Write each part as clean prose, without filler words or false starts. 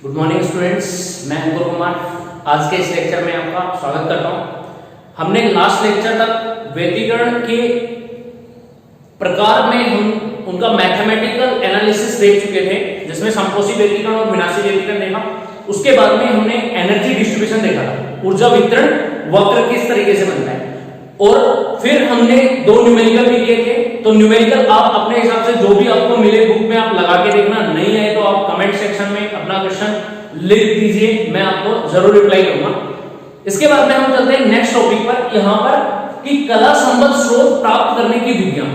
Good morning students, मैं अंकुर कुमार आज के इस लेक्चर में आपका स्वागत करता हूं। हमने लास्ट लेक्चर तक व्यतिकरण के प्रकार में हम उनका मैथमेटिकल एनालिसिस देख चुके थे, जिसमें संपोषी व्यतिकरण और विनाशी व्यतिकरण देखा। उसके बाद में हमने एनर्जी डिस्ट्रीब्यूशन देखा था, ऊर्जा वितरण वक्र किस तरीके से बनता है, और फिर हमने दो न्यूमेरिकल भी किए थे। तो न्यूमेरिकल आप अपने हिसाब से जो भी आपको मिले बुक में आप लगा के देखना, नहीं है तो आप कमेंट सेक्शन में अपना क्वेश्चन लिख दीजिए, मैं आपको जरूर रिप्लाई करूंगा। इसके बाद में हम चलते हैं नेक्स्ट टॉपिक पर, यहाँ पर कि कला संबद्ध स्रोत प्राप्त करने की विधियां।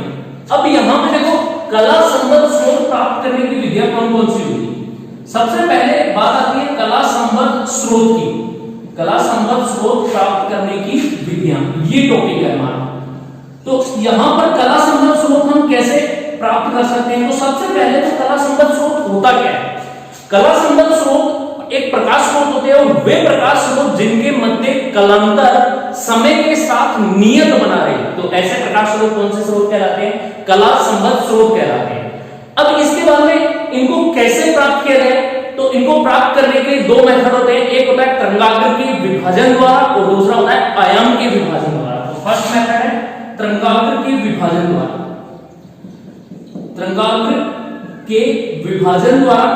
अब यहाँ पे देखो, कला संबद्ध स्रोत प्राप्त करने की विधियां कौन कौन सी होगी। सबसे पहले बात आती है कला संबद्ध स्रोत की। कला संबद्ध स्रोत प्राप्त करने की विधियां, ये टॉपिक है हमारा। तो यहां पर कला संबद्ध स्रोत हम कैसे प्राप्त कर सकते हैं। तो सबसे पहले तो कला संबद्ध स्रोत होता क्या है। कला संबद्ध स्रोत एक प्रकाश स्रोत होते हैं, और वे प्रकाश स्रोत जिनके मध्य कलांतर समय के साथ नियत बना रहे हैं, तो ऐसे प्रकाश स्रोत कौन से स्रोत कहलाते हैं, कला संबद्ध स्रोत कहलाते हैं। अब इसके बाद में इनको कैसे प्राप्त किया जाए, तो इनको प्राप्त करने के दो मेथड होते हैं। एक होता है तरंगाग्र के विभाजन द्वारा और दूसरा होता है आयाम के विभाजन द्वारा। तो फर्स्ट मेथड है तरंगाग्र के विभाजन द्वारा, तरंगाग्र के विभाजन द्वारा,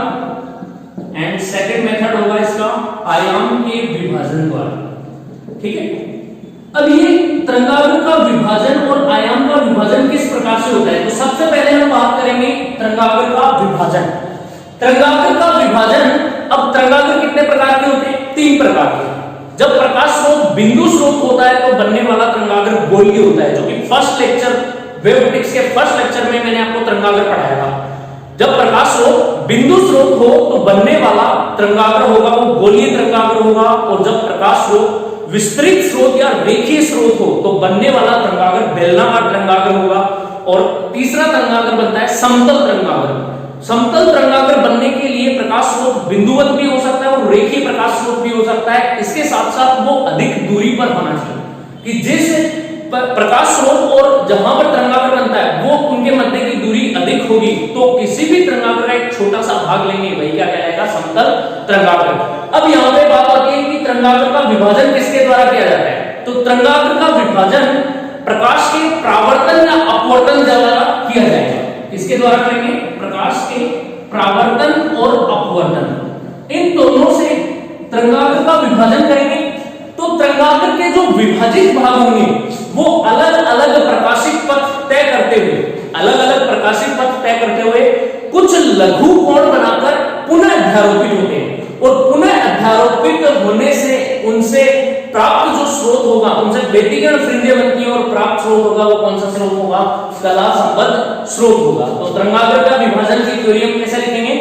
एंड सेकंड मेथड होगा इसका आयाम के विभाजन द्वारा। ठीक है, अब ये तरंगाग्र का विभाजन और आयाम का विभाजन किस प्रकार से होता है। तो सबसे पहले हम बात करेंगे तरंगाग्र का विभाजन। तरंगाग्र का विभाजन, अब तरंगाग्र कितने प्रकार के होते हैं, तीन प्रकार के। जब प्रकाश स्रोत बिंदु स्रोत होता है तो बनने वाला तरंगाग्र गोलीय होता है, जो कि फर्स्ट लेक्चर वेव ऑप्टिक्स के फर्स्ट लेक्चर में मैंने आपको तरंगाग्र पढ़ाया था। जब प्रकाश स्रोत बिंदु स्रोत हो तो बनने वाला तरंगाग्र होगा वो गोलीय तरंगाग्र होगा, और जब प्रकाश स्रोत विस्तृत स्रोत या रेखीय स्रोत हो तो बनने वाला तरंगाग्र बेलनाकार तरंगाग्र होगा। और तीसरा तरंगाग्र बनता है समतल तरंगाग्र। समतल तरंगाग्र बनने के लिए प्रकाश स्रोत बिंदुवत भी हो सकता है और रेखीय प्रकाश स्रोत भी हो सकता है। इसके साथ साथ वो अधिक दूरी पर होना चाहिए, कि जिस प्रकाश स्रोत और जहां पर तरंगाग्र बनता है वो उनके मध्य की दूरी अधिक होगी, तो किसी भी तरंगाग्र का एक छोटा सा भाग लेंगे, वही क्या कहलाएगा, समतल तरंगाग्र। अब यहाँ पे बात आती है कि तरंगाग्र का विभाजन किसके द्वारा किया जाता है। तो तरंगाग्र का विभाजन प्रकाश के परावर्तन या अपवर्तन द्वारा किया जाएगा। किसके द्वारा करेंगे, प्रकाश के परावर्तन और अपवर्तन, इन दोनों से तरंगाग्र का विभाजन करेंगे। तो तरंगाग्र के जो विभाजित भाग होंगे वो अलग अलग प्रकाशिक पथ तय करते हुए, अलग अलग प्रकाशिक पथ तय करते हुए कुछ लघु कोण बनाकर पुनः अध्यारोपित होते हैं, और पुनः अध्यारोपित होने से उनसे प्राप्त जो स्रोत होगा, उनसे व्यतिकरण फ्रिंजें बनती है, और प्राप्त स्रोत होगा वो कौन सा स्रोत होगा, कला संबद्ध स्रोत होगा। तो तरंगाग्र का विभाजन की थ्योरी हम कैसे लिखेंगे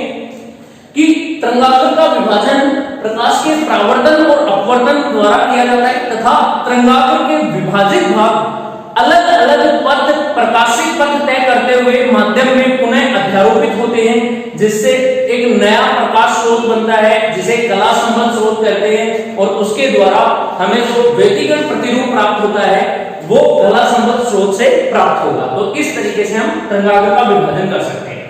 कि तरंगाग्र का विभाजन प्रकाश के परावर्तन और अपवर्तन द्वारा किया जाता है, तथा तरंगाग्र के विभाजित भाग अलग अलग पथ, प्रकाशिक पथ तय करते हुए माध्यम में पुनः अध्यारोपित होते हैं, जिससे एक नया प्रकाश स्रोत बनता है, जिसे कला संबद्ध स्रोत कहते हैं, और उसके द्वारा हमें जो व्यतिकरण प्रतिरूप प्राप्त होता है वो कला संबद्ध स्रोत से प्राप्त होगा। तो इस तरीके से हम तरंगाग्र का विभाजन कर सकते हैं।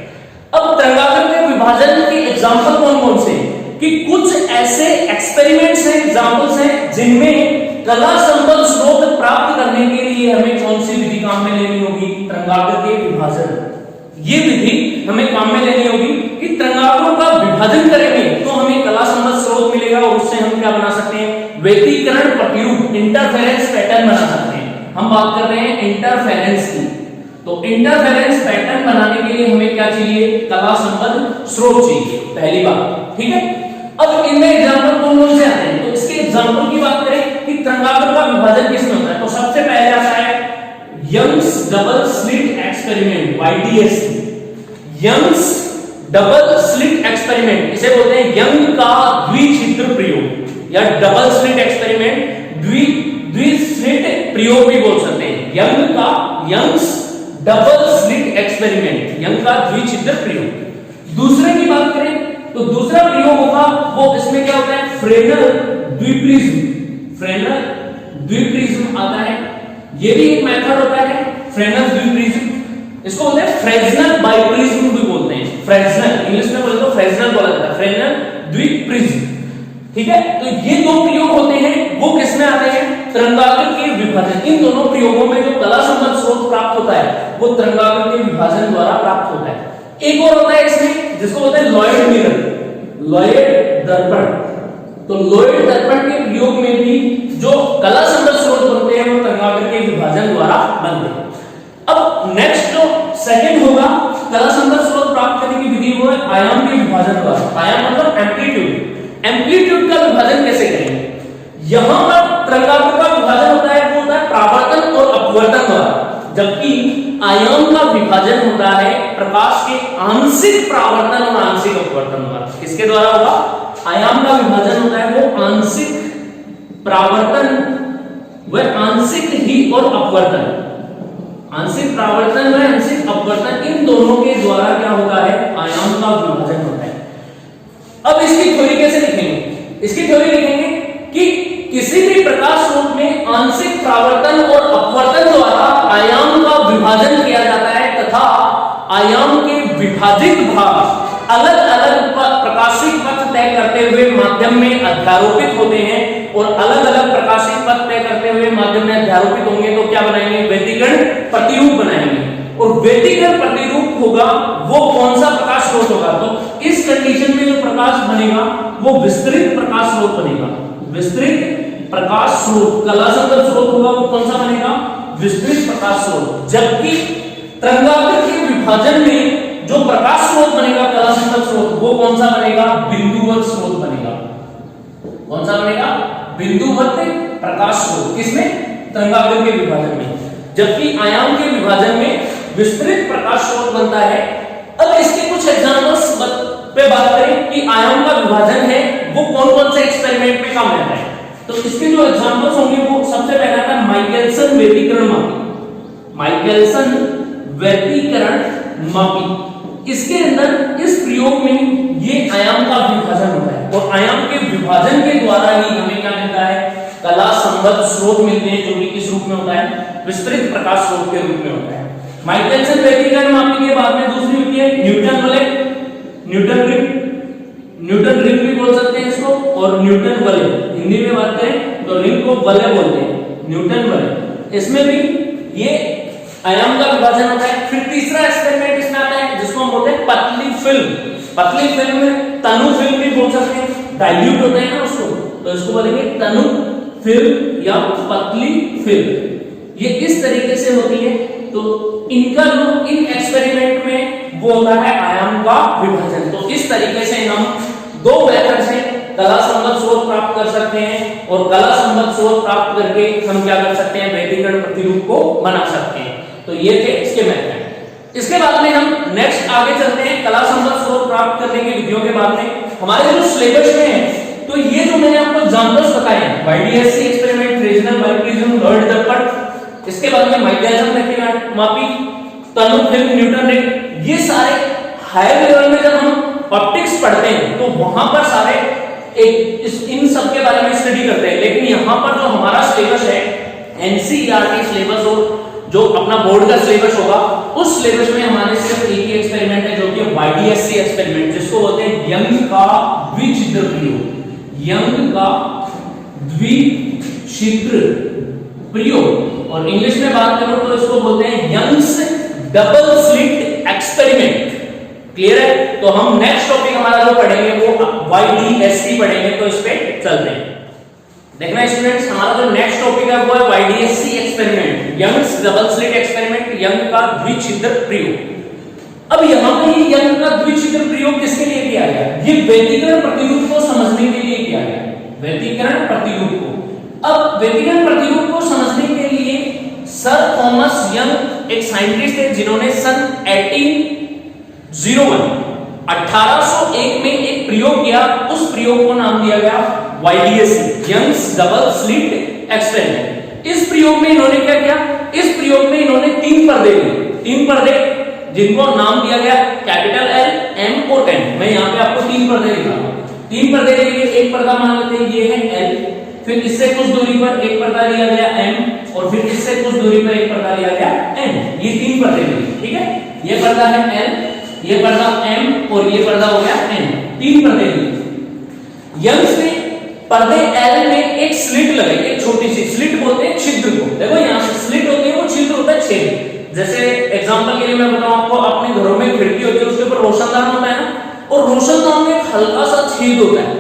अब तरंगाग्र के विभाजन के एग्जाम्पल कौन कौन से, कि कुछ ऐसे एक्सपेरिमेंट्स हैं, एग्जाम्पल्स हैं, जिनमें कला संबद्ध स्रोत प्राप्त करने के लिए हमें कौन सी विधि काम में लेनी होगी, तरंगाग्र के विभाजन। ये विधि हमें काम में लेनी होगी कि तरंगाग्रों का विभाजन करेंगे तो हमें कला संबद्ध स्रोत मिलेगा, और उससे हम क्या बना सकते हैं, व्यतिकरण प्रतिरूप, इंटरफेरेंस पैटर्न बना सकते हैं। हम बात कर रहे हैं इंटरफेरेंस की, तो इंटरफेरेंस पैटर्न बनाने के लिए हमें क्या चाहिए, कला संबद्ध स्रोत चाहिए, पहली बात। ठीक है, अब इनमें एग्जांपल कौन कौन से आते हैं, तो इसके एग्जांपल की बात करें कि तरंगाग्र का विभाजन किसमें होता है। तो सबसे पहले आता है Young's double slit experiment, YDS। Young's double slit experiment, इसे बोलते हैं यंग का द्विछिद्र प्रयोग, या डबल स्लिट एक्सपेरिमेंट, द्विस्लिट प्रयोग भी बोल सकते हैं। Young's double slit experiment, Young का द्विछिद्र प्रयोग। दूसरे की बात करें तो दूसरा प्रयोग होगा वो, इसमें क्या होता है, फ्रेनेल द्विप्रिज्म। फ्रेनेल द्विप्रिज्म आता है, ये भी एक मेथड होता है, फ्रेनेल द्विप्रिज्म। इसको बोलते हैं फ्रेस्नेल बाइप्रिज्म भी बोलते हैं। फ्रेस्नेल इंग्लिश में बोले तो फ्रेस्नेल बोला जाता है, फ्रेस्नेल द्विप्रिज्म। ठीक है, तो ये दो प्रयोग होते हैं, वो किसमें आते हैं? तरंगाग्र के विभाजन। इन दोनों प्रयोगों में जो कला संबद्ध स्रोत प्राप्त होता है वो तरंगाग्र के विभाजन द्वारा प्राप्त होता है। एक और होता है इसमें जिसको बोलते हैं लॉयड मिरर, लॉयड दर्पण। तो लॉयड दर्पण के प्रयोग में भी जो कला संबद्ध स्रोत बनते हैं वो तरंगाग्र के विभाजन द्वारा बनते हैं। अब नेक्स्ट जो सेकंड होगा कला संबद्ध स्रोत प्राप्त करने की विधि, वो है आयाम के विभाजन द्वारा। आयाम मतलब एम्पलीट्यूड। एम्पलीट्यूड का विभाजन कैसे करेंगे? यहां पर तरंगाग्र का विभाजन होता है, वो होता है परावर्तन और अपवर्तन द्वारा, जबकि आयाम का विभाजन होता है प्रकाश के आंशिक परावर्तन और आंशिक अपवर्तन द्वारा। किसके द्वारा होगा? आयाम का विभाजन होता है वो आंशिक परावर्तन व आंशिक ही और अपवर्तन, आंशिक परावर्तन व आंशिक अपवर्तन, इन दोनों के द्वारा क्या होता है? आयाम का विभाजन होता है। अब इसकी थ्योरी कैसे लिखेंगे? इसकी थ्योरी लिखेंगे कि किसी भी प्रकाश स्रोत में आंशिक परावर्तन और अपवर्तन द्वारा आयाम का विभाजन किया जाता है तथा आयाम के विभाजित भाग अलग अलग प्रकाशिक पथ तय करते हुए माध्यम में अध्यारोपित होते हैं, और अलग अलग प्रकाशिक पथ तय करते हुए माध्यम में अध्यारोपित होंगे तो क्या बनाएंगे? व्यतिकरण प्रतिरूप बनाएंगे। और व्यतिकरण प्रतिरूप होगा वो कौन सा प्रकाश स्रोत होगा? तो इस कंडीशन में जो प्रकाश बनेगा वो विस्तृत प्रकाश स्रोत बनेगा। विस्तृत प्रकाश स्रोत, कला संबद्ध स्रोत होगा वो कौन सा बनेगा? विस्तृत प्रकाश स्रोत। जबकि तरंगाग्र के विभाजन में जो प्रकाश स्रोत बनेगा कला संबद्ध स्रोत, वो कौन सा बनेगा? बिंदुवत स्रोत बनेगा। कौन सा बनेगा? बिंदुवत प्रकाश स्रोत। किसमें? तरंगाग्र के विभाजन में। जबकि आयाम के विभाजन में विस्तृत प्रकाश स्रोत बनता है। अब इसके कुछ एग्जांपल्स पे बात करें कि आयाम का विभाजन है वो कौन कौन से एक्सपेरिमेंट में काम आता है। तो इसके जो एग्जांपल्स होंगे वो सबसे पहला था माइकलसन व्यतिकरण मापी। माइकलसन व्यतिकरण मापी, इसके अंदर इस प्रयोग में ये आयाम का विभाजन होता है, और आयाम के विभाजन के द्वारा ही हमें क्या मिलता है? कला संबद्ध स्रोत मिलते हैं, जो कि किस रूप में होता है? विस्तृत प्रकाश स्रोत के रूप में होता है। माइकलसन व्यतिकरण मापी के बाद में दूसरी होती है न्यूटन वलय, न्यूटन रिंग, न्यूटन रिंग भी बोल सकते हैं इसको, और न्यूटन वलय। हिंदी में बात करें तो रिंग को वलय बोलते हैं, न्यूटन वलय। इसमें भी ये आयाम का विभाजन होता है। फिर तीसरा एक्सपेरिमेंट इसमें आता है जिसको हम बोलते हैं पतली फिल्म। पतली फिल्म में तनु फिल्म भी बोल सकते हैं, डाइल्यूट होता है ना उसको, तो इसको बोलेंगे तनु फिल्म या पतली फिल्म। ये इस तरीके से होती है। तो इनका जो इन एक्सपेरिमेंट में वो होता है आयाम का विभाजन। तो इस तरीके से हम दो मेथड से कला संबद्ध स्रोत प्राप्त कर सकते हैं, और कला संबद्ध स्रोत प्राप्त करके हम क्या कर सकते हैं? व्यतिकरण प्रतिरूप को बना सकते हैं। तो ये थे इसके मेथड। इसके बाद में हम नेक्स्ट आगे चलते हैं कला संबद्ध स्रोत प्राप्त करने की विधियों के बाद में। हमारे जो सिलेबस में है तो ये जो मैंने आपको एग्जांपल्स बताए हैं, YDSC experiment, Fresnel biprism, Lloyd दर्पण, इसके बाद में माइकलसन व्यतिकरण मापी, तनु फिल्म, न्यूटन रिंग, ये सारे हायर लेवल में जब हम ऑप्टिक्स पढ़ते हैं तो वहां पर सारे इन सब के बारे में स्टडी करते हैं। लेकिन यहाँ पर जो हमारा सिलेबस है एनसीईआरटी सिलेबस हो, जो अपना बोर्ड का सिलेबस होगा, उस सिलेबस में हमारे सिर्फ एक ही एक्सपेरिमेंट है जो कि वाईडीएससी एक्सपेरिमेंट, जिसको बोलते हैं यंग का द्विछिद्र प्रयोग। यंग का द्विछिद्र प्रयोग, और इंग्लिश में बात करूं तो इसको बोलते हैं Young's double slit experiment. Clear है? तो हम नेक्स्ट टॉपिक हमारा जो पढ़ेंगे वो वाईडीएससी पढ़ेंगे, तो इस पे चलते हैं। देखना स्टूडेंट्स, हमारा जो नेक्स्ट टॉपिक है वो है YDSC experiment, Young's double slit experiment, Young का द्विछिद्र प्रयोग। अब यहां पे ये यंग का द्विछिद्र प्रयोग किसके लिए किया गया? ये व्यतिकरण प्रतिरूप को समझने के लिए किया गया। व्यतिकरण प्रतिरूप को, अब व्यतिकरण प्रतिरूप को समझने के लिए सर थॉमस यंग एक साइंटिस्ट थे जिन्होंने सन 1801 में एक प्रयोग किया। उस प्रयोग को नाम दिया गया YDSC, Young's double slit experiment. इस प्रयोग में इन्होंने क्या किया? इस प्रयोग में इन्होंने तीन पर्दे लिए, तीन पर्दे जिनको नाम दिया गया कैपिटल एल, एम और एन। मैं यहाँ पे आपको तीन पर्दे लिखा हूं। तीन पर्दे लिए, एक पर्दा मान लेते हैं ये है एल, फिर इससे कुछ दूरी पर एक पर्दा लिया गया एम, और फिर इससे कुछ दूरी पर एक पर्दा लिया गया एन। ये तीन पर्दे लिए, ठीक है? ये पर्दा है एल, ये पर्दा एम और ये पर्दा हो गया एन। तीन पर्दे लिए। यंग्स ने पर्दे एल में एक स्लिट लगाई, एक छोटी सी स्लिट बोलते हैं छिद्र को। देखो यहां से स्लिट होती है, वो छिद्र होता है छेद। जैसे एग्जांपल के लिए मैं बताऊं आपको, अपने घरों में खिड़की होती है, उसके ऊपर रोशनदान होता है ना, और रोशनदान में एक हल्का सा छेद होता है,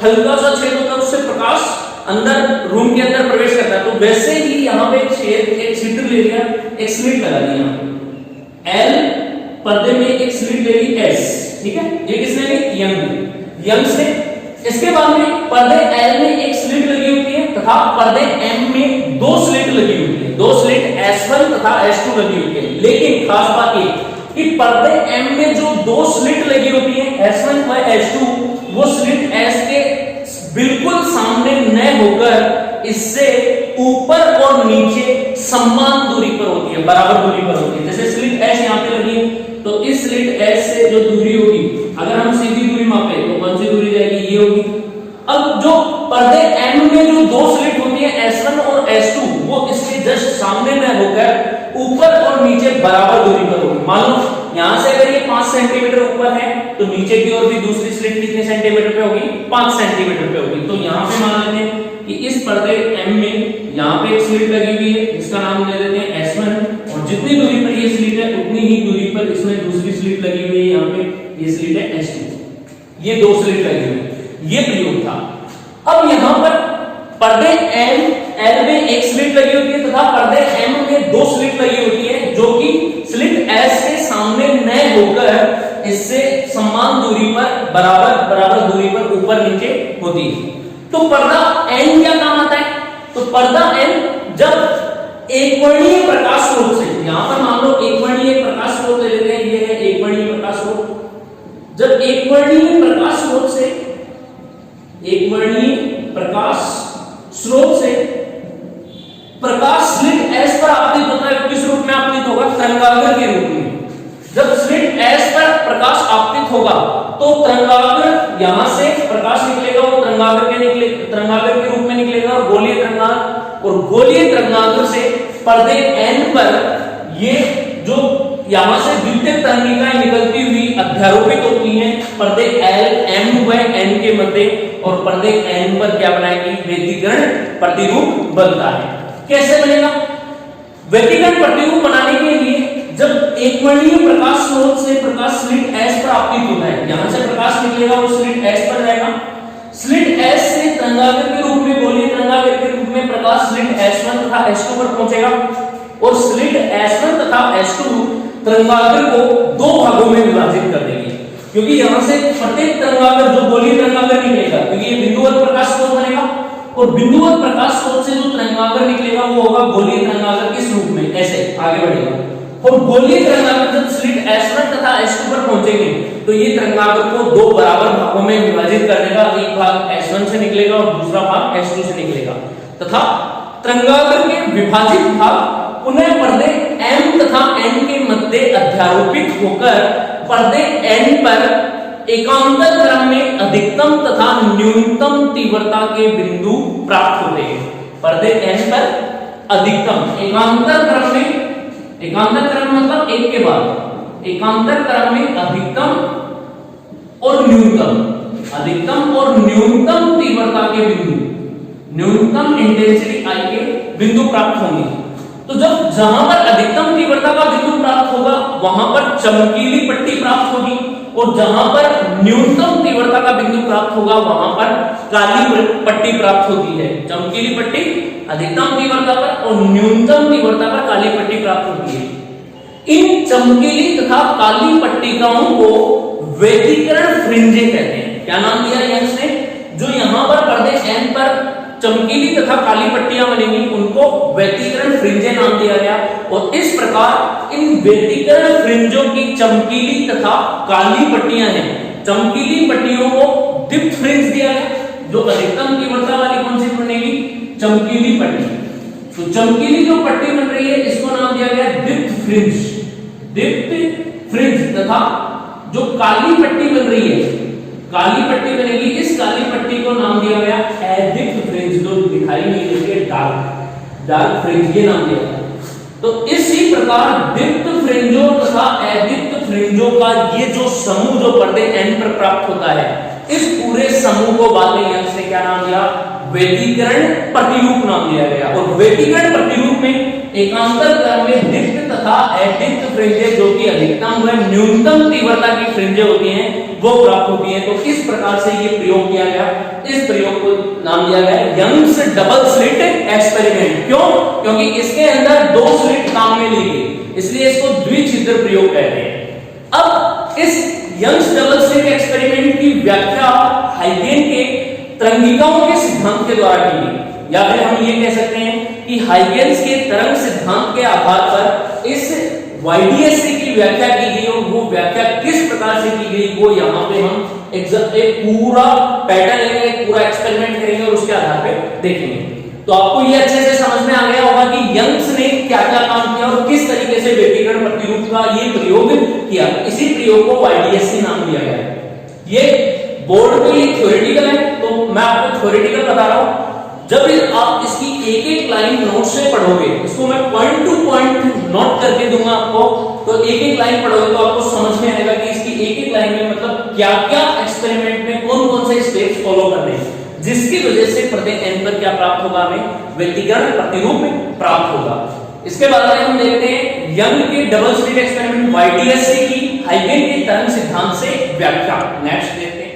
हल्का सा छेद होता है, उससे प्रकाश अंदर रूम के अंदर प्रवेश करता है। तो वैसे ही यहाँ पे छेद, एक छिद्र ले लिया, एक स्लिट लगा दी यहाँ एल, पर्दे में एक स्लिट ले ली एस, ठीक है, ये किसने ली? यंग्स ने। इसके बाद में पर्दे एल में एक स्लिट लगी होती है तथा पर्दे एम में दो स्लिट लगी होती है, दो स्लिट S1 तथा S2 लगी होती है। लेकिन खास बात ये कि पर्दे एम में जो दो स्लिट लगी होती है S1 व S2, वो स्लिट S के बिल्कुल सामने न होकर इससे ऊपर और नीचे समान दूरी पर होती है, बराबर दूरी पर होती है। जैसे स्लिट S यहाँ पे लगी है, तो इस स्लिट S से जो दूरी होगी, अगर हम सीधी दूरी मापे तो कौन सी दूरी जाएगी? ये होगी। अब जो पर्दे M में जो दो स्लिट होती है S1 और S2, वो इसके जस्ट सामने न होकर ऊपर और नीचे बराबर दूरी पर होगी। मान लो यहां से अगर ये 5 सेंटीमीटर ऊपर है, तो नीचे की ओर भी दूसरी स्लिट कितने सेंटीमीटर पे होगी? 5 सेंटीमीटर पे होगी। तो यहां पे मान लेते हैं कि इस पर्दे M में यहां पे एक स्लिट लगी हुई है, इसका नाम दे देते हैं S1, और जितनी दूरी पर ये स्लिट है उतनी ही दूरी पर इसमें दूसरी स्लिट लगी हुई है, यहाँ पे ये स्लिट है S2। ये दो स्लिट लगी हुई है, ये प्रयोग था। अब यहां पर पर्दे एल में एक स्लिट लगी होती है तथा पर्दे M में दो स्लिट लगी होती है, जो कि स्लिट S के सामने न होकर इससे समान दूरी पर, बराबर दूरी पर ऊपर नीचे होती है। तो पर्दा N क्या काम आता है? तो पर्दा N जब एक वर्णीय प्रकाश स्रोत से, यहां पर मान लो एक वर्णीय प्रकाश स्रोत ले लेते हैं, ये है एक वर्णीय प्रकाश स्रोत। जब एक वर्णीय प्रकाश स्रोत से, एक वर्णीय प्रकाश स्रोत से प्रकाश स्लिट S पर आपतित होता है, किस रूप में आपतित होगा? तरंगाग्र के रूप में। जब स्लिट S पर प्रकाश आपतित होगा तो तरंगाग्र, यहां से प्रकाश निकलेगा, वो तरंगाग्र के रूप में निकलेगा, और गोलीय तरंगाग्र, और गोलीय तरंगाग्र से पर्दे N पर ये जो यहां से विद्युत तरंगिकाएं निकलती हुई अध्यारोपित होती हैं पर्दे L, M व N के मध्य, और पर्दे N पर क्या बनाएगी? व्यतिकरण प्रतिरूप बनता है। कैसे बनेगा? व्यतिकरण प्रतिरूप बनाने के लिए जब एक वर्णीय प्रकाश स्रोत से प्रकाश स्लिट S पर आपतित होता है, यहां से प्रकाश निकलेगा, वो स्लिट S पर जाएगा, स्लिट S से तरंगाग्र के रूप में, गोलीय तरंगाग्र के रूप में प्रकाश स्लिट S1 तथा S2 पर पहुंचेगा, और स्लिट S1 तथा S2 तरंगाग्र को दो भागों में विभाजित कर देगी, क्योंकि यहां से प्रत्येक तरंगाग्र जो गोलीय तरंगाग्र निकलेगा, क्योंकि ये बिंदुवत प्रकाश स्रोत बनेगा, और बिंदुवत प्रकाश स्रोत से जो तरंगाग्र निकलेगा वो होगा गोलीय तरंगाग्र किस रूप में? ऐसे आगे बढ़ेगा, और गोलीय तरंगाग्र जब स्लिट S1 तथा S2 पर पहुंचेंगे तो ये तरंगाग्र को दो बराबर भागों में विभाजित कर देगा, एक भाग S1 से निकलेगा और दूसरा भाग S2 से निकलेगा, तथा तरंगाग्र के विभाजित भाग पुनः पर्दे M तथा N के मध्य अध्यारोपित होकर पर्दे N पर एकांतर क्रम में अधिकतम तथा न्यूनतम तीव्रता के बिंदु प्राप्त होते हैं। पर्दे N पर अधिकतम, एकांतर क्रम में, एकांतर क्रम मतलब एक के बाद, एकांतर क्रम में अधिकतम और न्यूनतम, अधिकतम और न्यूनतम तीव्रता के बिंदु, न्यूनतम इंटेंसिटी I के बिंदु प्राप्त होंगे। तो जब जहां पर अधिकतम तीव्रता का बिंदु प्राप्त होगा वहां पर चमकीली पट्टी प्राप्त होगी, और जहां पर न्यूनतम तीव्रता का बिंदु प्राप्त होगा वहां पर काली पट्टी प्राप्त होती है। चमकीली पट्टी अधिकतम तीव्रता पर और न्यूनतम तीव्रता पर काली पट्टी प्राप्त होती है। इन चमकीली तथा काली पट्टिकाओं को व्यतिकरण फ्रिंजे कहते हैं। क्या नाम दिया यंग्स ने? जो यहां पर पर्दे N पर चमकीली तथा काली पट्टियां बनेंगी उनको व्यतिकरण फ्रिंजे नाम दिया गया, और इस प्रकार इन व्यतिकरण फ्रिंजों की चमकीली तथा काली पट्टियां हैं, चमकीली पट्टियों को दीप्त फ्रिंज दिया गया। जो अधिकतम तीव्रता वाली कौन सी बनेगी? चमकीली पट्टी। तो चमकीली जो पट्टी बन रही है इसको नाम दिया गया दीप्त फ्रिंज, दीप्त फ्रिंज, तथा जो काली पट्टी बन रही है, काली पट्टी बनेगी, इस काली पट्टी को नाम दिया गया अदीप्त फ्रिंज, जो दिखाई नहीं देती है डार्क फ्रिंज, ये नाम दिया गया। तो इसी प्रकार दीप्त फ्रिंजों तथा अदीप्त फ्रिंजों का ये जो समूह जो पर्दे N पर प्राप्त होता है, इस पूरे समूह को बाद में यंग ने क्या नाम दिया, व्यतिकरण प्रतिरूप नाम दिया गया। और व्यतिकरण प्रतिरूप में एकांतर क्रम में दीप्त तथा अदीप्त फ्रिंजें, जो कि अधिकतम व न्यूनतम तीव्रता की फ्रिंजें होती हैं, वो प्राप्त होती हैं। तो इस प्रकार से ये प्रयोग किया गया। इस प्रयोग को नाम दिया गया यंग्स डबल स्लिट एक्सपेरिमेंट। क्यों? क्योंकि इसके अंदर दो स्लिट काम में ली गई, इसलिए इसको द्विछिद्र प्रयोग कहते हैं। अब इस यंग्स डबल स्लिट एक्सपेरिमेंट की व्याख्या हाइगेन के तरंगिकाओं के सिद्धांत के द्वारा की गई, या फिर हम ये कह सकते हैं कि हाइगेन्स के तरंग सिद्धांत के आधार पर इस YDSC की व्याख्या की गई। और वो व्याख्या किस प्रकार से की गई वो यहाँ पे हम एक पूरा पैटर्न लेंगे, एक पूरा एक्सपेरिमेंट करेंगे और उसके आधार पे देखेंगे। तो आपको ये अच्छे से समझ में आ गया होगा कि यंग्स ने क्या क्या काम किया और किस तरीके से व्यतिकरण प्रतिरूप का ये प्रयोग किया। इसी प्रयोग को YDSC नाम दिया गया। ये बोर्ड पे ये थ्योरेटिकल है, तो मैं आपको थ्योरेटिकल बता रहा हूं। जब आप इसकी एक एक लाइन नोट से पढ़ोगे, इसको मैं पॉइंट टू पॉइंट नोट करके दूंगा आपको, तो एक एक लाइन पढ़ोगे तो आपको समझ में आएगा कि इसकी एक एक लाइन में मतलब क्या क्या एक्सपेरिमेंट में कौन कौन से स्टेप्स फॉलो करने हैं, जिसकी वजह से प्रत्येक एन पर क्या प्राप्त होगा, हमें व्यतिकरण प्रतिरूप प्राप्त होगा। इसके बाद में हम देखते हैं यंग के डबल स्लिट एक्सपेरिमेंट YDSC की हाइगेन के तरंग सिद्धांत से व्याख्या। नेक्स्ट देखते हैं।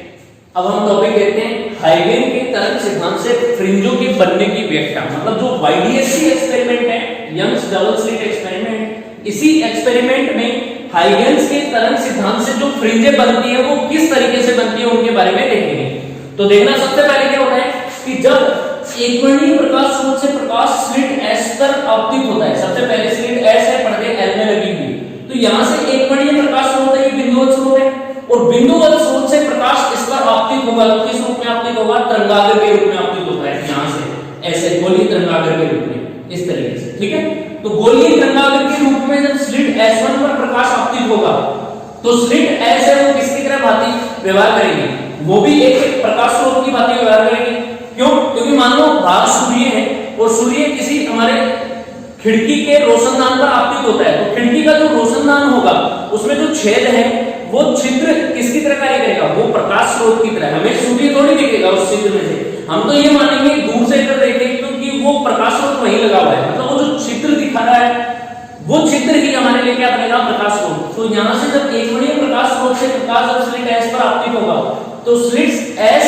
अब हम टॉपिक देखते हैं हाइगेन के तरंग सिद्धांत से फ्रिंजों के बनने की व्याख्या। मतलब जो YDSC एक्सपेरिमेंट है, यंग्स डबल स्लिट एक्सपेरिमेंट, इसी एक्सपेरिमेंट में हाइगेन्स के तरंग सिद्धांत से जो फ्रिंजें बनती है वो किस तरीके से बनती है उनके बारे में देखेंगे। तो देखना, सबसे पहले क्या होता है कि जब एकवर्णीय प्रकाश स्रोत से प्रकाश स्लिट S पर आपतित होता है, सबसे पहले स्लिट S है, पर्दे L में लगी हुई, तो यहां से एकवर्णीय प्रकाश स्रोत है, ये बिंदुवत स्रोत है, और बिंदुवत स्रोत से प्रकाश इस पर आपतित होगा। तो किस रूप में आपतित होगा, तरंगाग्र के रूप में आपतित होता है। यहां से ऐसे गोलीय तरंगाग्र के रूप में, इस तरीके से, ठीक है। तो गोलीय तरंगाग्र के रूप में जब स्लिट S1 पर प्रकाश आपतित होगा तो स्लिट S है वो किसकी तरह भांति व्यवहार करेगी, वो भी एक प्रकाश स्रोत की भांति व्यवहार करेगी। क्यों? क्योंकि मान लो भाग सूर्य है और सूर्य किसी हमारे खिड़की के रोशनदान पर आपतित होता है, तो खिड़की का जो रोशनदान होगा उसमें जो छेद है वो छिद्र किसकी तरह कार्य करेगा, वो प्रकाश स्रोत की तरह। हमें सूर्य थोड़ी दिखेगा उस छिद्र में से, हम तो ये मानेंगे दूर से इधर देखेंगे क्योंकि वो प्रकाश स्रोत वहीं लगा हुआ है, मतलब वो जो छिद्र दिखा रहा है वो छिद्र ही हमारे लिए क्या बनेगा, प्रकाश स्रोत। तो यहां से जब एकवर्णीय प्रकाश स्रोत से प्रकाश जब स्लिट S पर आपतित होगा तो स्लिट S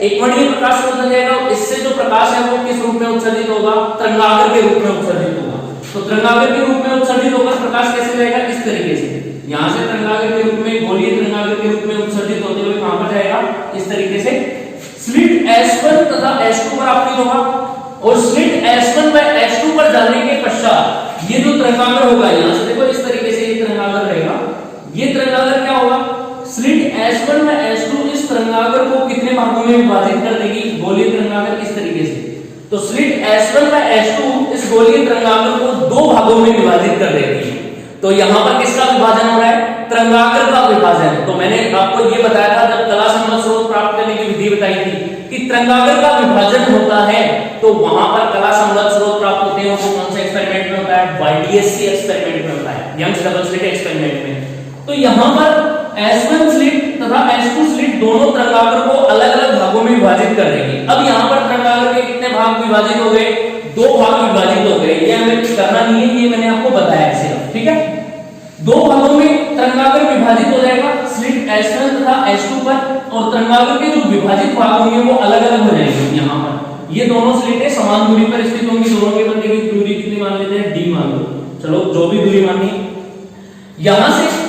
एकवर्णीय प्रकाश स्रोत बन जाएगा। इससे जो प्रकाश है वो किस रूप में उत्सर्जित होगा, तरंगाग्र के रूप में उत्सर्जित होगा। तो तरंगाग्र के रूप में उत्सर्जित होकर प्रकाश कैसे जाएगा, इस तरीके से, यहां से तरंगाग्र के रूप में, गोलीय तरंगाग्र के रूप में उत्सर्जित होते हुए कहां पर जाएगा, इस तरीके से स्लिट S1 तथा S2 पर आपतित होगा। और स्लिट S1 व S2 पर जाने के पश्चात ये जो तरंगाग्र होगा, यहां से देखो इस तरीके से ये तरंगाग्र रहेगा। ये तरंगाग्र क्या होगा, स्लिट S1 व S2 इस तरंगाग्र को कितने भागों में विभाजित कर देगी, गोलीय तरंगाग्र, इस तरीके से। तो स्लिट S1 व S2 इस गोलीय तरंगाग्र को दो भागों में विभाजित कर देगी। तो यहां पर किसका विभाजन हो रहा है, तरंगाग्र का विभाजन। तो मैंने आपको ये बताया था जब कला संबंध स्रोत प्राप्त करने की विधि बताई थी कि तरंगाग्र का विभाजन होता है तो वहां पर कला संबंध स्रोत प्राप्त होते हैं। वो कौन सा एक्सपेरिमेंट में होता है, YDSC एक्सपेरिमेंट में होता है, यंग्स डबल स्लिट एक्सपेरिमेंट में। तो यहां पर S1 स्लिट तथा S2 स्लिट दोनों तरंगाग्र को अलग अलग भागों में विभाजित कर देंगे। अब यहां पर तरंगाग्र के कितने भाग विभाजित हो गए, दो भाग विभाजित हो गए। ये हमें कुछ करना नहीं है, ये मैंने आपको बताया सिर्फ, ठीक है। दो भागों में तरंगाग्र विभाजित हो जाएगा, स्लिट S1 तथा S2 पर, और तरंगाग्र के जो विभाजित भाग होंगे वो अलग अलग हो जाएंगे। यहाँ पर ये दोनों स्लिटें समान दूरी पर स्थित होंगी, दोनों के मध्य की दूरी कितनी मान लेते हैं, d मान लो, चलो जो भी दूरी मानी। यहां से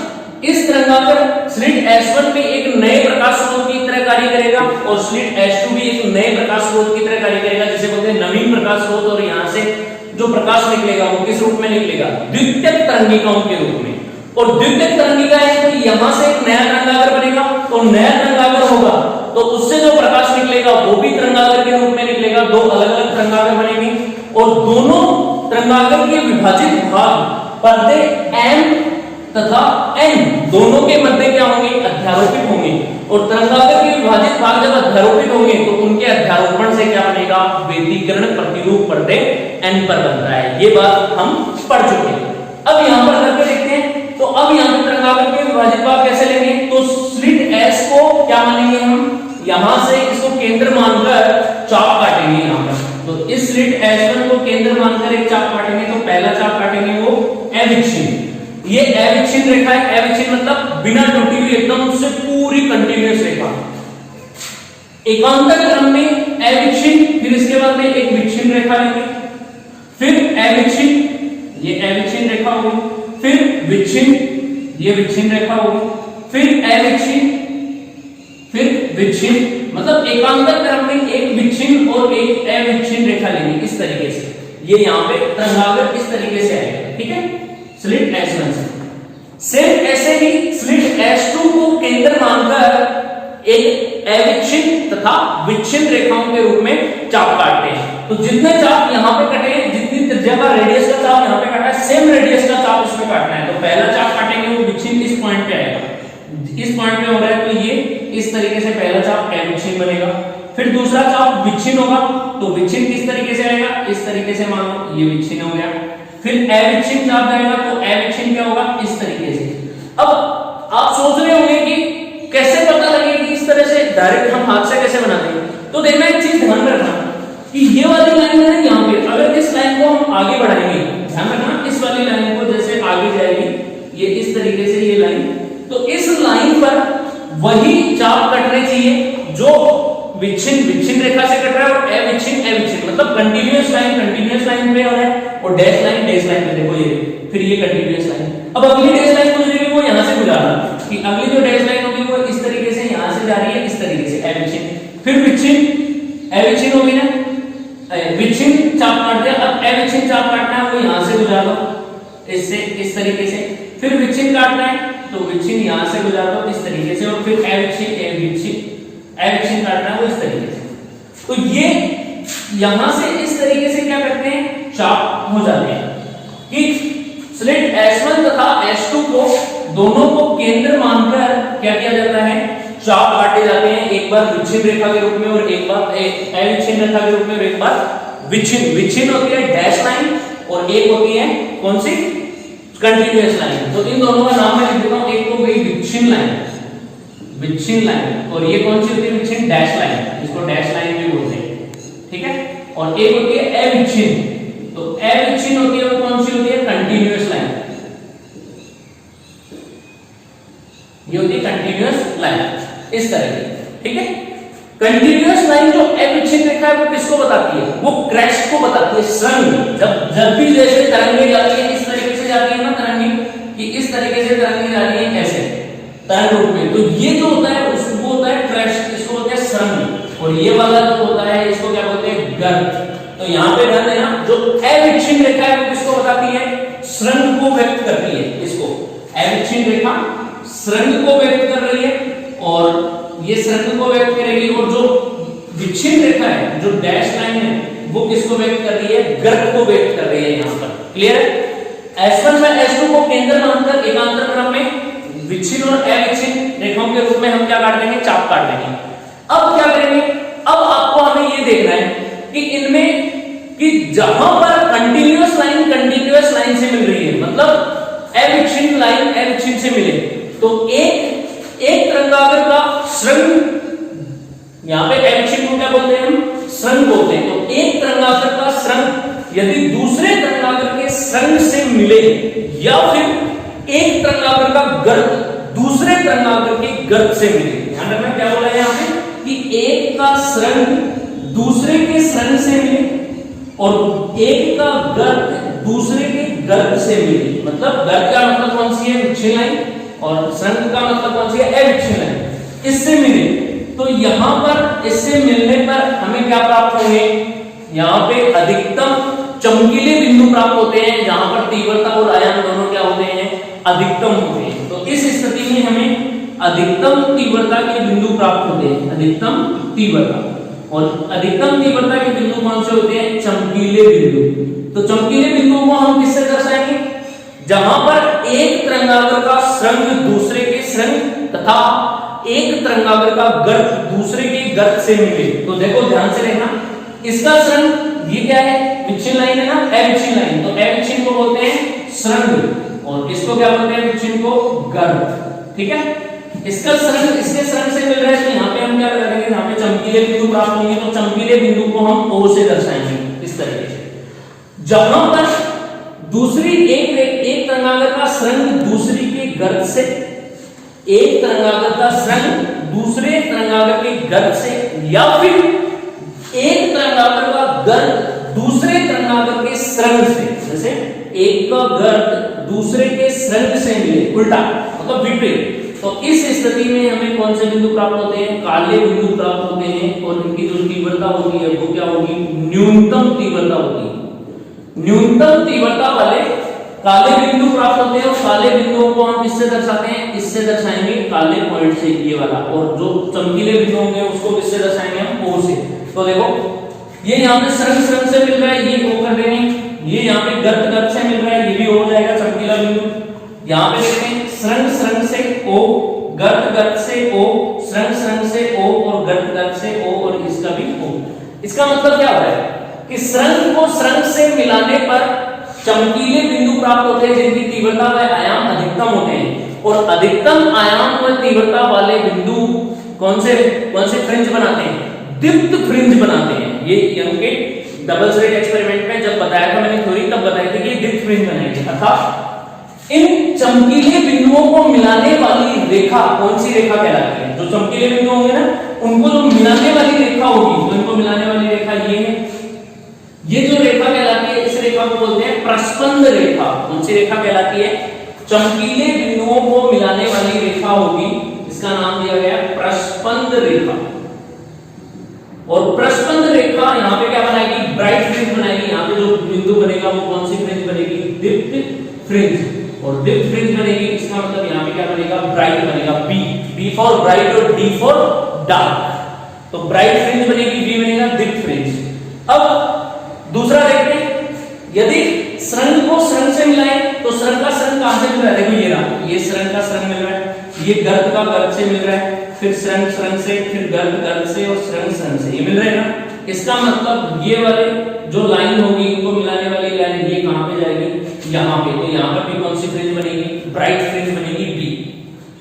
इस तरंगाग्र स्लिट S1 में एक नए प्रकाश स्रोत की तरह कार्य करेगा और स्लिट S2 भी एक नए प्रकाश स्रोत की तरह कार्य करेगा, जिसे बोलते हैं नवीन प्रकाश स्रोत। और यहां से जो प्रकाश निकलेगा वो किस रूप में निकलेगा, द्वितीयक तरंगिकाओं के रूप में। और द्वितीयक तरंगिका है तो यहां से एक नया तरंगाग्र बनेगा, तो नया तरंगाग्र होगा तो उससे जो प्रकाश निकलेगा वो भी तरंगाग्र के रूप में निकलेगा। दो अलग अलग तरंगाग्र बनेंगे और दोनों तरंगाग्र के विभाजित भाग पर्दे M तथा N दोनों के मध्य क्या होंगे, अध्यारोपित होंगे। और तरंगाग्र के विभाजित भाग जब अध्यारोपित होंगे तो उनके अध्यारोपण से क्या बनेगा, व्यतिकरण प्रतिरूप पर्दे N पर बनता है। ये बात हम पढ़ चुके हैं। अब यहां पर करके देखते हैं। तो अब यहां पर तरंगाग्र के विभाजित भाग कैसे लेंगे, तो स्लिट S को क्या मानेंगे हम, केंद्र मानकर चाप काटेंगे यहाँ पर। तो इस स्लिट S1 को केंद्र मानकर एक चाप काटेंगे, तो पहला चाप काटेंगे वो अविच्छिन्न। ये अविच्छिन्न रेखा है, अविच्छिन्न मतलब बिना टूटी हुई, एकदम उससे पूरी कंटिन्यूअस रेखा। एकांतर क्रम में अविच्छिन्न, फिर इसके बाद में एक विच्छिन्न रेखा लेंगे, फिर अविच्छिन्न, ये अविच्छिन्न रेखा होगी, फिर विच्छिन्न, ये विच्छिन्न रेखा होगी, फिर अविच्छिन्न, फिर विच्छिन्न, मतलब एकांतर क्रम में एक विच्छिन्न और एक अविच्छिन्न रेखा लेंगे इस तरीके से। ये यहाँ पे तरंगाग्र इस तरीके से आएगा, ठीक है, स्लिट S1 से। सेम ऐसे ही स्लिट S2 को केंद्र मानकर एक अविच्छिन्न तथा विच्छिन्न रेखाओं के रूप में चाप काटते हैं। तो जितने चाप यहाँ पे कटे हैं, जितनी त्रिज्या का रेडियस का चाप यहाँ पे काटा है, सेम रेडियस का चाप इसमें काटना है। तो पहला चाप काटेंगे वो विच्छिन्न इस पॉइंट पे आएगा, इस पॉइंट पे हो रहा है, तो ये इस तरीके से पहला चाप अविच्छिन्न बनेगा। फिर दूसरा चाप विच्छिन्न होगा, तो विच्छिन्न किस तरीके से आएगा, इस तरीके से, मान लो ये विच्छिन्न हो गया। फिर अविच्छिन्न चाप आएगा, तो अविच्छिन्न क्या होगा, इस तरीके से। अब आप सोच रहे होंगे कि कैसे पता लगेगी इस तरह से, डायरेक्ट हम हाथ से कैसे बनाते हैं। तो देखना एक चीज ध्यान रखना कि ये वाली लाइन है यहाँ पे, अगर इस लाइन को हम आगे बढ़ाएंगे, ध्यान रखना इस वाली लाइन को जैसे आगे जाएगी, ये इस तरीके से ये लाइन, तो इस लाइन पर वही चाप कटने चाहिए जो विच्छिन्न रेखा से कट रहा है, और अविच्छिन्न मतलब कंटीन्यूअस लाइन पे हो रहा है, और डैश लाइन पे, देखो ये, फिर ये कंटीन्यूअस लाइन। अब अगली डैश लाइन गुजरेगी वो यहाँ से गुजारना, कि अगली जो डैश लाइन होगी वो इस तरीके से यहाँ से जा रही है, इस तरीके से अविच्छिन्न, फिर विच्छिन्न, अविच्छिन्न होगी ना, विच्छिन्न चाप काट दिया। अब अविच्छिन्न चाप काटना है वो यहाँ से गुजार दो, इससे इस तरीके से, फिर विच्छिन्न काटना है तो विच्छिन्न यहाँ से गुजार दो इस तरीके से, और फिर अविच्छिन्न काटना है वो इस तरीके से। तो ये यहां से इस तरीके से क्या करते हैं, चाप हो जाते हैं। कि स्लिट S1 तथा S2 को दोनों को केंद्र मानकर क्या किया जाता है, चाप काटे जाते हैं, एक बार विच्छिन्न रेखा के रूप में और एक बार अविच्छिन्न रेखा के रूप में, और एक बार विच्छिन्न होती है डैश लाइन, और एक होती है कौन सी, कंटीन्यूअस लाइन। तो इन दोनों का नाम मैं लिख देता हूं, एक तो गई विच्छिन्न लाइन, और ये कौन सी होती है, विच्छिन्न डैश लाइन, इसको डैश लाइन भी बोलते हैं, ठीक है। और एक होती है अविच्छिन्न, तो अविच्छिन्न होती है वो कौन सी होती है, कंटीन्यूअस लाइन, ये होती है कंटीन्यूअस लाइन, इस तरह की, ठीक है। कंटीन्यूअस लाइन जो अविच्छिन्न रेखा है वो किसको बताती है, वो क्रेस्ट को बताती है, श्रृंग। जब भी जैसे तरंगे जाती है इस तरीके से जाती है ना तरंगे, कि इस तरीके से तरंगे जा रही है कैसे, तरंग रूप में, तो ये जो होता है उसको होता है क्रेस्ट, इसको होता है श्रृंग, और ये वाला जो होता है इसको क्या बोलते हैं, गर्त। तो यहाँ पे ध्यान देना, जो अविच्छिन्न रेखा है वो किसको बताती है, श्रृंग को व्यक्त करती है, इसको अविच्छिन्न रेखा श्रृंग को व्यक्त कर रही है, और ये श्रृंग को व्यक्त करेगी, और जो विच्छिन्न रेखा है, जो डैश लाइन है, वो किसको व्यक्त कर रही है, गर्त को व्यक्त कर रही है यहाँ पर। क्लियर है। S1 में S2 को केंद्र मानकर एकांतर क्रम में विच्छिन्न और अविच्छिन्न रेखाओं के रूप में हम क्या काट देंगे, चाप काट देंगे। अब क्या करेंगे, अब आपको हमें ये देखना है कि इनमें कि जहां पर कंटीन्यूअस लाइन से मिल रही है, मतलब अविच्छिन्न लाइन अविच्छिन्न से मिले, तो एक तरंगाग्र का श्रृंग, यहां पे अविच्छिन्न को क्या बोलते हैं, हम श्रृंग बोलते हैं। तो एक तरंगाग्र का श्रृंग यदि दूसरे तरंगाग्र के श्रृंग से मिले, या फिर एक तरंगाग्र का गर्त दूसरे तरंगाग्र के गर्त से मिले, ध्यान रखना क्या बोला है यहाँ पे, कि एक का श्रृंग दूसरे के श्रृंग से मिले, और एक का गर्त दूसरे के गर्त से मिले। मतलब गर्त का मतलब कौन सी है, विच्छिन्न लाइन, और श्रृंग का मतलब कौन सी है, अविच्छिन्न लाइन, इससे मिले। तो यहां पर इससे मिलने पर हमें क्या प्राप्त होंगे, यहाँ पे अधिकतम चमकीले बिंदु प्राप्त होते हैं, जहां पर तीव्रता और आयाम दोनों क्या होते हैं, अधिकतम होते हैं। तो इस स्थिति में हमें अधिकतम तीव्रता के बिंदु प्राप्त होते हैं, अधिकतम तीव्रता, और अधिकतम तीव्रता के बिंदु कौन से होते हैं, चमकीले बिंदु। तो चमकीले बिंदुओं को हम किससे दर्शाएंगे, जहां पर एक तरंगाग्र का श्रृंग दूसरे के श्रृंग तथा एक तरंगाग्र का गर्त दूसरे के गर्त से मिले। तो देखो ध्यान से देखना, इसका श्रृंग ये क्या है, विच्छिन्न लाइन है ना, अविच्छिन्न लाइन, तो अविच्छिन्न को बोलते हैं श्रृंग, और इसको क्या बोलते हैं, विच्छिन्न को गर्त, ठीक है। इसका श्रृंग इसके श्रृंग से मिल रहा है, तो यहाँ पे हम क्या लगा देंगे, यहाँ पे चमकीले बिंदु प्राप्त होंगे, तो चमकीले बिंदु को हम O से दर्शाएंगे इस तरीके से। जहां पर दूसरी एक तरंगाग्र का श्रृंग दूसरी के गर्त से, एक तरंगाग्र का श्रृंग दूसरे तरंगाग्र के गर्त से, या फिर एक तरंगाग्र का गर्त दूसरे तरंगाग्र के श्रृंग से, जैसे एक का गर्त दूसरे के श्रृंग से मिले, उल्टा मतलब विपरीत, तो इस स्थिति में हमें कौन से बिंदु प्राप्त होते हैं, काले बिंदु प्राप्त होते हैं, और इनकी जो तीव्रता होती है वो क्या होगी, न्यूनतम तीव्रता होगी। न्यूनतम तीव्रता वाले काले बिंदु प्राप्त होते हैं, और काले बिंदुओं को हम किससे दर्शाते हैं, इससे दर्शाएंगे काले पॉइंट से, ये वाला, और जो चमकीले बिंदु होंगे उसको किससे दर्शाएंगे हम, O से। तो देखो ये यहाँ पे श्रृंग से मिल रहा है, ये O कर देंगे, ये यहाँ पे गर्त से मिल रहा है, ये भी हो जाएगा चमकीला बिंदु। यहाँ पे देखते हैं श्रृंग से O, गर्त से O, श्रृंग से O, और गर्त से O, और इसका भी O। इसका मतलब क्या हो रहा है कि श्रृंग को श्रृंग से मिलाने पर चमकीले बिंदु प्राप्त होते हैं जिनकी तीव्रता व आयाम अधिकतम होते हैं, और अधिकतम आयाम व तीव्रता वाले बिंदु कौन से फ्रिंज बनाते हैं, दीप्त फ्रिंज बनाते हैं। ये यंग के डबल स्लिट एक्सपेरिमेंट में जब बताया था मैंने थ्योरी, तब बताया था कि ये दीप्त फ्रिंज बनाएंगे, अर्थात इन चमकीले बिंदुओं को मिलाने वाली रेखा कौन सी रेखा कहलाती है, जो चमकीले बिंदु होंगे ना उनको जो मिलाने वाली रेखा होगी, तो इनको मिलाने वाली रेखा ये है, ये जो रेखा कहलाती है इस रेखा को बोलते हैं प्रस्पंद रेखा। कौन सी रेखा कहलाती है, चमकीले बिंदुओं को मिलाने वाली रेखा होगी, इसका नाम दिया गया प्रस्पंद रेखा। और प्रस्पंद रेखा यहाँ पे क्या बनाएगी, ब्राइट फ्रिंज बनाएगी। यहाँ पे जो बिंदु बनेगा वो कौन सी फ्रिंज बनेगी, दीप्त फ्रिंज, और दीप्त फ्रिंज बनेगी, इसका मतलब यहाँ पे क्या बनेगा, ब्राइट बनेगा, बी फॉर ब्राइट और डी फॉर डार्क, तो ब्राइट फ्रिंज बनेगी, बी बनेगा दीप्त फ्रिंज। अब दूसरा देखते हैं, यदि श्रृंग को श्रृंग से मिलाएं तो श्रृंग का श्रृंग कहां से मिल रहा है, देखो ये रहा, ये श्रृंग का श्रृंग मिल रहा है, ये गर्त का गर्त से मिल रहा है, फिर श्रृंग से, फिर गर्त से, और श्रृंग से, ये मिल रहे हैं ना। इसका मतलब ये वाले जो लाइन होगी इनको मिलाने वाली लाइन ये कहां पे जाएगी, यहाँ पे, तो यहाँ पर भी कौन सी फ्रिंज बनेगी, ब्राइट फ्रिंज बनेगी, बी।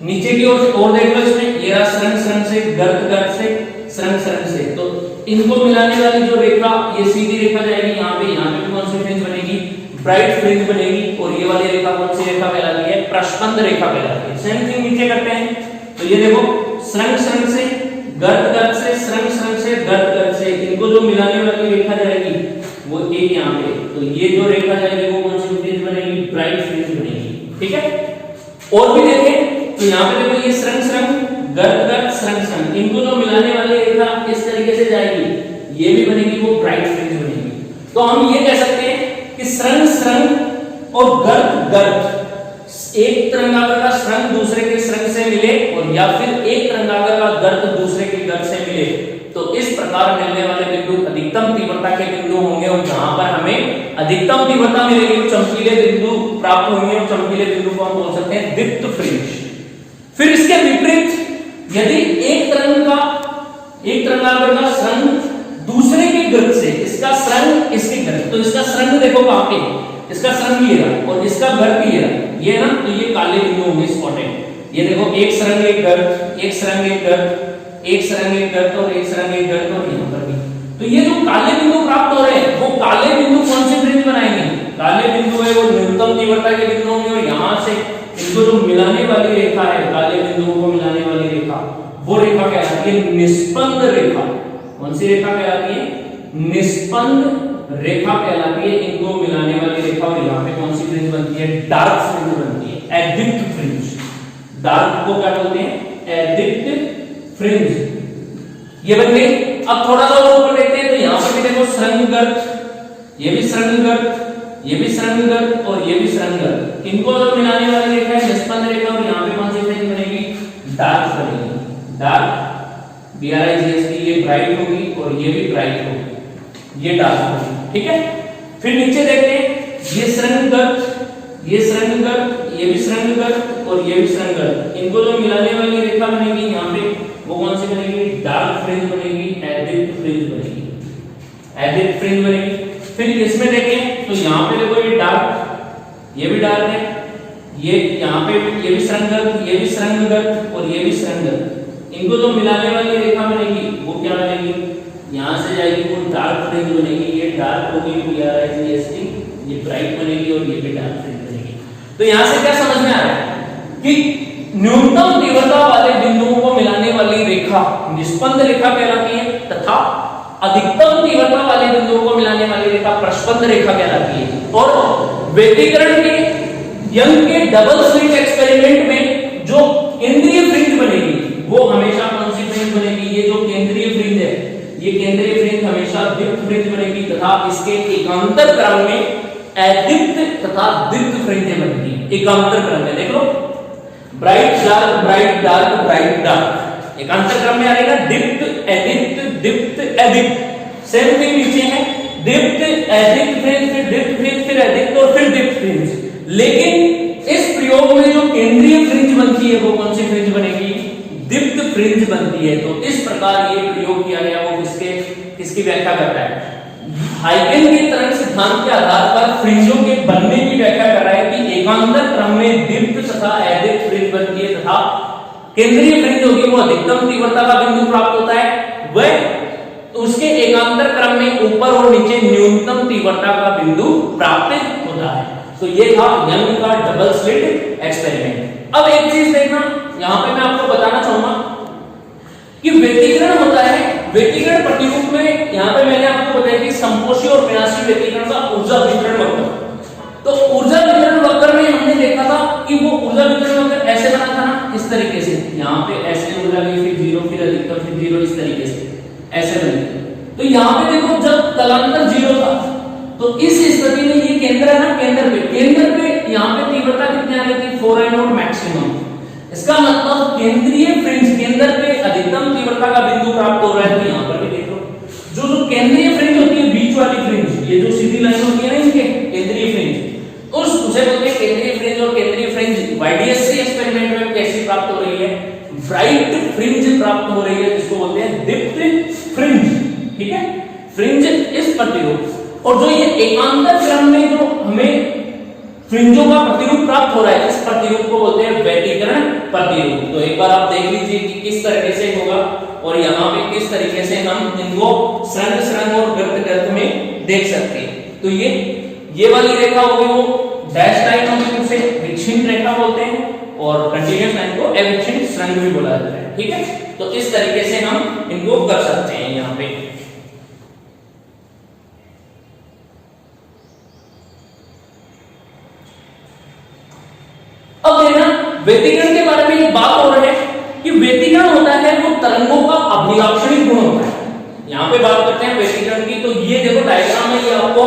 नीचे की ओर और देख लो, इसमें ये रहा श्रृंग से, गर्त से, श्रृंग से, तो इनको मिलाने वाली जो रेखा ये सीधी रेखा जाएगी यहाँ पे भी कौन सी फ्रिंज बनेगी, ब्राइट फ्रिंज बनेगी, और ये वाली रेखा कौन सी रेखा कहलाती है, प्रस्पंद रेखा कहलाती है। सेम थिंग नीचे करते हैं, तो ये देखो श्रृंग से, गर्त से, श्रृंग से, गर्त से, इनको जो मिलाने वाली रेखा जाएगी वो एक यहाँ पे, तो ये जो रेखा जाएगी वो कौन सी फ्रिंज बनेगी, ब्राइट फ्रिंज बनेगी, ठीक है। और भी देखें तो यहाँ पे देखो ये श्रृंग, गर्त, श्रृंग, इनको जो मिलाने वाली रेखा इस तरीके से जाएगी, ये भी बनेगी, वो ब्राइट फ्रिंज बनेगी। तो हम ये कह सकते हैं कि श्रृंग और गर्त, एक तरंगाग्र का श्रृंग दूसरे के श्रृंग से मिले, और या फिर एक तरंगाग्र का गर्त दूसरे के गर्त से मिले, तो इस प्रकार मिलने वाले बिंदु अधिकतम तीव्रता के बिंदु होंगे, और जहां पर हमें अधिकतम तीव्रता मिलेगी चमकीले बिंदु प्राप्त होंगे, और चमकीले बिंदु को हम बोल सकते हैं दीप्त फ्रिंज। फिर इसके विपरीत यदि एक तरंगाग्र का श्रृंग दूसरे के गर्त से, इसका श्रृंग इसके गर्त, तो इसका श्रृंग देखो कहां पे, इसका श्रृंग ये रहा और इसका गर्त ये रहा, ये ना, तो ये काले बिंदु होंगे स्पॉटेड। ये देखो एक श्रृंग एक गर्त, एक श्रृंग एक गर्त, एक श्रृंग एक गर्त, और एक श्रृंग एक गर्त, और यहाँ पर भी। तो ये जो काले बिंदु प्राप्त हो रहे हैं वो काले बिंदु कौन से फ्रिंज बनाएंगे, काले बिंदु है वो न्यूनतम तीव्रता के बिंदु होंगे, और यहाँ से इनको जो मिलाने वाली रेखा है, काले बिंदुओं को मिलाने वाली रेखा, वो रेखा कहलाती है निस्पंद रेखा। कौन सी रेखा कहलाती है, निस्पंद रेखा कहलाती है, इनको मिलाने वाली रेखा। और यहाँ पे कौन सी फ्रिंज बनती है, डार्क फ्रिंज बनती है, एडिक्ट फ्रिंज। डार्क को क्या बोलते हैं, एडिक्ट फ्रिंज। ये बन गई। अब थोड़ा सा और ऊपर देखते हैं, तो यहाँ पर भी देखो श्रृंगगर्त, ये भी श्रृंगगर्त, ये भी श्रृंगगर्त, और ये भी श्रृंगगर्त, इनको जो मिलाने वाली रेखा है निस्पंद रेखा, और यहाँ पे कौन सी फ्रिंज बनेगी, डार्क बनेगी, डार्क, BRIGST, ये ब्राइट होगी और ये भी ब्राइट होगी, ये डार्क होगी, ठीक है। फिर नीचे देखते हैं, ये श्रृंगगर्त, ये श्रृंगगर्त, ये भी श्रृंगगर्त, और ये भी श्रृंगगर्त, इनको जो मिलाने वाली रेखा बनेगी यहाँ पे वो कौन सी बनेगी, डार्क फ्रिंज बनेगी, एडिक्ट फ्रिंज बनेगी, एडिक्ट फ्रिंज बनेगी। फिर इसमें देखें तो यहाँ पे देखो ये डार्क, ये भी डार्क है, ये यहाँ पे ये भी सुरंगगत, ये भी सुरंगगत और ये भी सुरंगगत, इनको जो मिलाने वाली रेखा बनेगी वो क्या बनेगी, यहाँ से जाएगी वो डार्क फ्रिंज बनेगी, ये डार्क होगी PRIGST, ये ब्राइट बनेगी और ये भी डार्क फ्रिंज बनेगी। तो यहाँ से क्या समझ में आ रहा है कि न्यूनतम तीव्रता वाले बिंदुओं को मिलाने वाली रेखा निस्पंद रेखा कहलाती है तथा अधिकतम तीव्रता वाले बिंदुओं को मिलाने वाली रेखा प्रस्पंद रेखा कहलाती है। और व्यतिकरण के यंग के डबल स्लिट एक्सपेरिमेंट में जो केंद्रीय फ्रिंज बनेगी वो हमेशा कौन सी फ्रिंज बनेगी, ये जो केंद्रीय फ्रिंज है ये केंद्रीय फ्रिंज हमेशा दीप्त फ्रिंज बनेगी तथा इसके एकांतर क्रम में अदीप्त तथा दीप्त फ्रिंजें बनती हैं। एकांतर क्रम में देख लो, bright dark bright dark bright dark, एकांतर क्रम में आएगा दीप्त अदीप्त दीप्त अदीप्त। सेम थिंग नीचे है दीप्त अदीप्त फ्रिंज, फिर दीप्त फ्रिंज, फिर अदीप्त और फिर दीप्त फ्रिंज। लेकिन इस प्रयोग में जो केंद्रीय फ्रिंज बनती है वो कौन सी फ्रिंज बनेगी, दीप्त फ्रिंज बनती है। तो इस प्रकार ये प्रयोग किया गया वो किसकी व्याख्या करता है, हाइगन के तरंग सिद्धांत के आधार पर फ्रिंजों के बनने की व्याख्या कर रहा है कि एकांतर क्रम में दीप्त तथा अदीप्त फ्रिंज बनती है तथा केंद्रीय फ्रिंज होगी वो अधिकतम तीव्रता का बिंदु प्राप्त होता है, वह उसके एकांतर क्रम में ऊपर और नीचे न्यूनतम तीव्रता का बिंदु प्राप्त होता है। तो ये था यंग का डबल स्लिट एक्सपेरिमेंट। अब एक चीज देखना, यहां पे मैं आपको बताना चाहूंगा कि व्यतिकरण होता है, व्यतिकरण प्रतिरूप में यहां पे मैंने आपको बताया कि संपोषी और विनाशी व्यतिकरण का ऊर्जा वितरण वक्र। तो ऊर्जा वितरण वक्र में हमने देखा था कि वो ऊर्जा वितरण वक्र ऐसे बना था ना, इस तरीके से, यहाँ पे ऐसे ऊर्जा गई, फिर 0, फिर अधिकतम, फिर 0, इस तरीके से ऐसे बनी। तो यहाँ पे देखो जब तलांतर 0 था तो इस स्थिति में ये केंद्र है ना, केंद्र पे यहाँ पे तीव्रता कितनी आ रही थी, 4i0 मैक्सिमम। इसका मतलब केंद्रीय फ्रिंज, केंद्र पे अधिकतम तीव्रता का बिंदु प्राप्त हो रहा है। तो यहाँ पर भी देखो जो केंद्रीय फ्रिंज होती है, बीच वाली फ्रिंज, ये जो सीधी लाइन होती है ना इनके केंद्रीय फ्रिंज, उसे बोलते हैं केंद्रीय फ्रिंज। और केंद्रीय फ्रिंज YDSC एक्सपेरिमेंट में कैसी प्राप्त हो रही है, ब्राइट फ्रिंज प्राप्त हो रही है, जिसको बोलते हैं दीप्त फ्रिंज। ठीक है, फ्रिंज इस प्रतिरूप, और जो ये एकांतर क्रम में जो हमें फ्रिंजों का प्रतिरूप प्राप्त हो रहा है, इस प्रतिरूप को बोलते हैं व्यतिकरण प्रतिरूप। तो एक बार आप देख लीजिए कि किस तरीके से होगा और यहाँ पे किस तरीके से हम इनको सुरंग सुरंग और गर्त गर्त में देख सकते हैं। तो ये वाली रेखा होगी वो डैश लाइन होगी, उसे विच्छिन्न रेखा बोलते हैं, और कंटीन्यूअस लाइन को अविच्छिन्न सुरंग भी बोला जाता है। ठीक है, तो इस तरीके से हम इनको कर सकते हैं। यहाँ पे अब देखना व्यतिकरण के बारे में एक बात और है कि व्यतिकरण होता है वो तरंगों का अभिलाक्षणिक गुण होता है। यहाँ पे बात करते हैं व्यतिकरण की, तो ये देखो डायग्राम है, ये आपको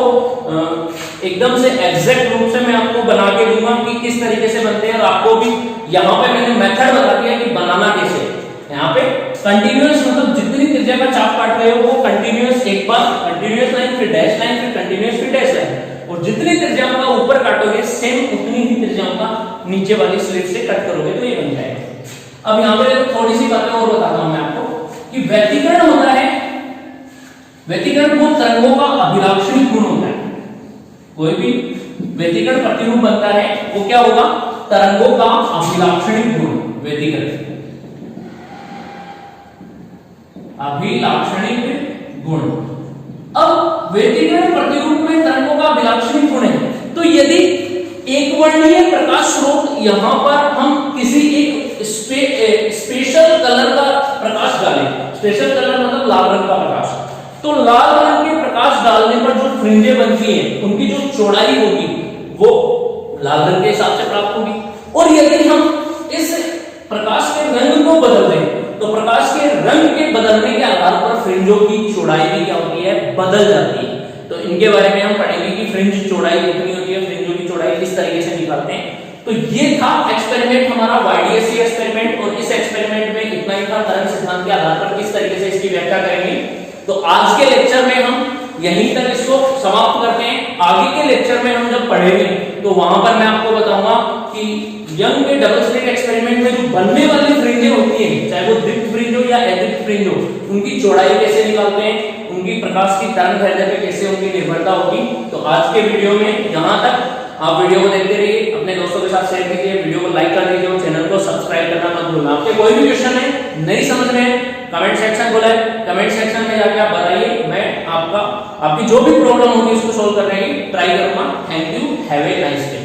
एकदम से एग्जैक्ट रूप से मैं आपको बना के दूंगा कि किस तरीके से बनते हैं, और आपको भी यहाँ पे मैंने मेथड बता दिया कि बनाना कैसे। यहाँ पे कंटिन्यूअस मतलब जितनी त्रिज्या का चाप काट रहे हो वो कंटिन्यूअस, एक बार कंटिन्यूअस लाइन, फिर डैश लाइन, फिर कंटिन्यूअस, फिर डैश लाइन, और जितनी त्रिज्याओं का ऊपर काटोगे सेम उतनी ही त्रिज्याओं का नीचे वाली स्लिट से कट करोगे तो ये बन जाएगा। अब यहाँ पे थोड़ी सी बातें और बताता हूं मैं आपको कि व्यतिकरण होता है, व्यतिकरण वो तरंगों का अभिलाक्षणिक गुण होता है। कोई भी व्यतिकरण प्रतिरूप बनता है वो क्या होगा, तरंगों का अभिलाक्षणिक गुण, व्यतिकरण अभिलाक्षणिक गुण। अब व्यतिकरण प्रतिरूप में तरंगों का अभिलाक्षणिक गुण है, तो यदि एक वर्णीय प्रकाश स्रोत यहां पर हम किसी एक स्पेशल कलर का प्रकाश डालें, स्पेशल कलर मतलब लाल रंग का प्रकाश, तो लाल रंग के प्रकाश डालने पर जो फ्रिंजें बनती हैं उनकी जो चौड़ाई होगी वो लाल रंग के हिसाब से प्राप्त होगी। और यदि हम इस प्रकाश के रंग को बदल दें तो प्रकाश के रंग के बदलने के आधार पर फ्रिंजों की चौड़ाई भी क्या होती है, बदल जाती है। तो इनके बारे में हम पढ़ेंगे कि फ्रिंज चौड़ाई कितनी होती है, फ्रिंजों की चौड़ाई किस तरीके से निकालते हैं। तो ये था एक्सपेरिमेंट हमारा YDSC एक्सपेरिमेंट, और इस एक्सपेरिमेंट में इतना ही था, तरंग सिद्धांत के आधार पर किस तरीके से इसकी व्याख्या करेंगे। तो आज के लेक्चर में हम यहीं तक इसको समाप्त करते हैं। आगे के लेक्चर में हम जब पढ़ेंगे तो वहां पर मैं आपको बताऊंगा कि यंग के डबल स्लिट एक्सपेरिमेंट में जो बनने वाली फ्रिंजें होती हैं, चाहे वो दीप्त फ्रिंज हो या अदीप्त फ्रिंज हो, उनकी चौड़ाई कैसे निकालते हैं, उनकी प्रकाश की तरंग दैर्ध्य पे कैसे उनकी निर्भरता होगी। तो आज के वीडियो में यहां तक। आप वीडियो को देखते रहिए, अपने दोस्तों के साथ शेयर कीजिए, वीडियो को लाइक कर दीजिए और चैनल को सब्सक्राइब करना मत भूलना। आपके कोई भी क्वेश्चन है नहीं समझ में कमेंट सेक्शन खोला है, कमेंट सेक्शन में जाके आप बताइए, मैं आपकी जो भी प्रॉब्लम होगी उसको सोल्व करने की ट्राई करूंगा। Thank you, have a nice day.